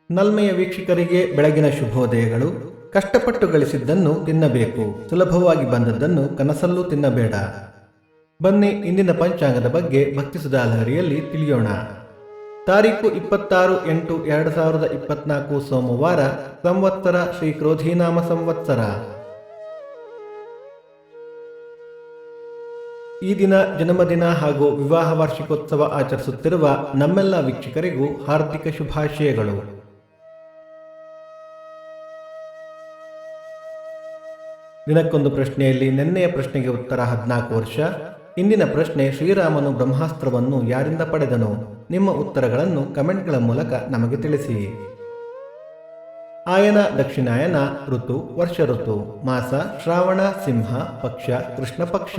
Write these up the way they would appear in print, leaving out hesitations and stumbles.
ನಲ್ಮೆಯ ವೀಕ್ಷಕರಿಗೆ ಬೆಳಗಿನ ಶುಭೋದಯಗಳು. ಕಷ್ಟಪಟ್ಟು ಗಳಿಸಿದ್ದನ್ನು ತಿನ್ನಬೇಕು, ಸುಲಭವಾಗಿ ಬಂದದ್ದನ್ನು ಕನಸಲ್ಲೂ ತಿನ್ನಬೇಡ. ಬನ್ನಿ ಇಂದಿನ ಪಂಚಾಂಗದ ಬಗ್ಗೆ ಭಕ್ತಿ ಸುಧಾಲಹರಿಯಲ್ಲಿ ತಿಳಿಯೋಣ. ತಾರೀಕು 26/8/2024 ಸೋಮವಾರ, ಸಂವತ್ಸರ ಶ್ರೀ ಕ್ರೋಧೀನಾಮ ಸಂವತ್ಸರ. ಈ ದಿನ ಜನ್ಮದಿನ ಹಾಗೂ ವಿವಾಹ ವಾರ್ಷಿಕೋತ್ಸವ ಆಚರಿಸುತ್ತಿರುವ ನಮ್ಮೆಲ್ಲ ವೀಕ್ಷಕರಿಗೂ ಹಾರ್ದಿಕ ಶುಭಾಶಯಗಳು. ದಿನಕ್ಕೊಂದು ಪ್ರಶ್ನೆಯಲ್ಲಿ ನಿನ್ನೆಯ ಪ್ರಶ್ನೆಗೆ ಉತ್ತರ 14 ವರ್ಷ. ಇಂದಿನ ಪ್ರಶ್ನೆ, ಶ್ರೀರಾಮನು ಬ್ರಹ್ಮಾಸ್ತ್ರವನ್ನು ಯಾರಿಂದ ಪಡೆದನು? ನಿಮ್ಮ ಉತ್ತರಗಳನ್ನು ಕಮೆಂಟ್ಗಳ ಮೂಲಕ ನಮಗೆ ತಿಳಿಸಿ. ಆಯನ ದಕ್ಷಿಣಾಯನ, ಋತು ವರ್ಷ ಋತು, ಮಾಸ ಶ್ರಾವಣ, ಸಿಂಹ, ಪಕ್ಷ ಕೃಷ್ಣ ಪಕ್ಷ.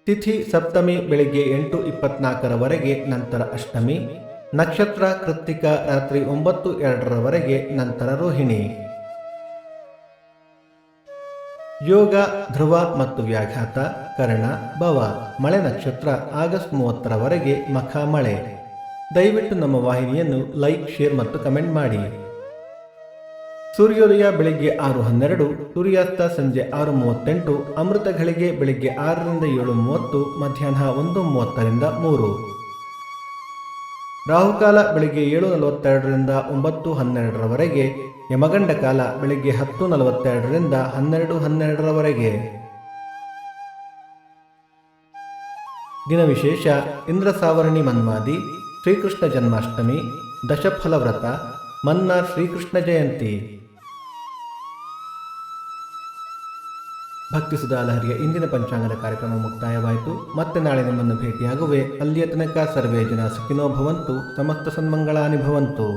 ತಿಥಿ ಸಪ್ತಮಿ ಬೆಳಿಗ್ಗೆ 8:24 ನಂತರ ಅಷ್ಟಮಿ. ನಕ್ಷತ್ರ ಕೃತ್ತಿಕ ರಾತ್ರಿ 9:02 ನಂತರ ರೋಹಿಣಿ. ಯೋಗ ಧ್ರುವ ಮತ್ತು ವ್ಯಾಘಾತ, ಕರ್ಣ, ಭವ. ಮಳೆ ನಕ್ಷತ್ರ ಆಗಸ್ಟ್ 30 ಮಖ ಮಳೆ. ದಯವಿಟ್ಟು ನಮ್ಮ ವಾಹಿನಿಯನ್ನು ಲೈಕ್, ಶೇರ್ ಮತ್ತು ಕಮೆಂಟ್ ಮಾಡಿ. ಸೂರ್ಯೋದಯ ಬೆಳಿಗ್ಗೆ 6:12, ಸೂರ್ಯಾಸ್ತ ಸಂಜೆ 6:38, ಅಮೃತ ಘಳಿಗೆ ಬೆಳಿಗ್ಗೆ 6 ರಿಂದ 7:30, ಮಧ್ಯಾಹ್ನ 1:30 3. ರಾಹುಕಾಲ ಬೆಳಿಗ್ಗೆ 7:42 ರಿಂದ 9:12, ಯಮಗಂಡ ಕಾಲ ಬೆಳಿಗ್ಗೆ 10:42 ರಿಂದ 12:12. ದಿನ ವಿಶೇಷ: ಇಂದ್ರ ಸಾವರ್ಣಿ ಮನ್ವಾದಿ, ಶ್ರೀಕೃಷ್ಣ ಜನ್ಮಾಷ್ಟಮಿ, ದಶಫಲ ವ್ರತ, ಮನ್ನಾರ್ ಶ್ರೀಕೃಷ್ಣ ಜಯಂತಿ. ಭಕ್ತಿ ಸುಧಾಲಹರಿಯ ಇಂದಿನ ಪಂಚಾಂಗದ ಕಾರ್ಯಕ್ರಮ ಮುಕ್ತಾಯವಾಯಿತು. ಮತ್ತೆ ನಾಳೆ ನಿಮ್ಮನ್ನು ಭೇಟಿಯಾಗುವೆ. ಅಲ್ಲಿಯ ತನಕ ಸರ್ವೇ ಜನ ಸುಖಿನೋ ಭವಂತು, ಸಮಸ್ತ ಸನ್ಮಂಗಳಾನಿ ಭವಂತು.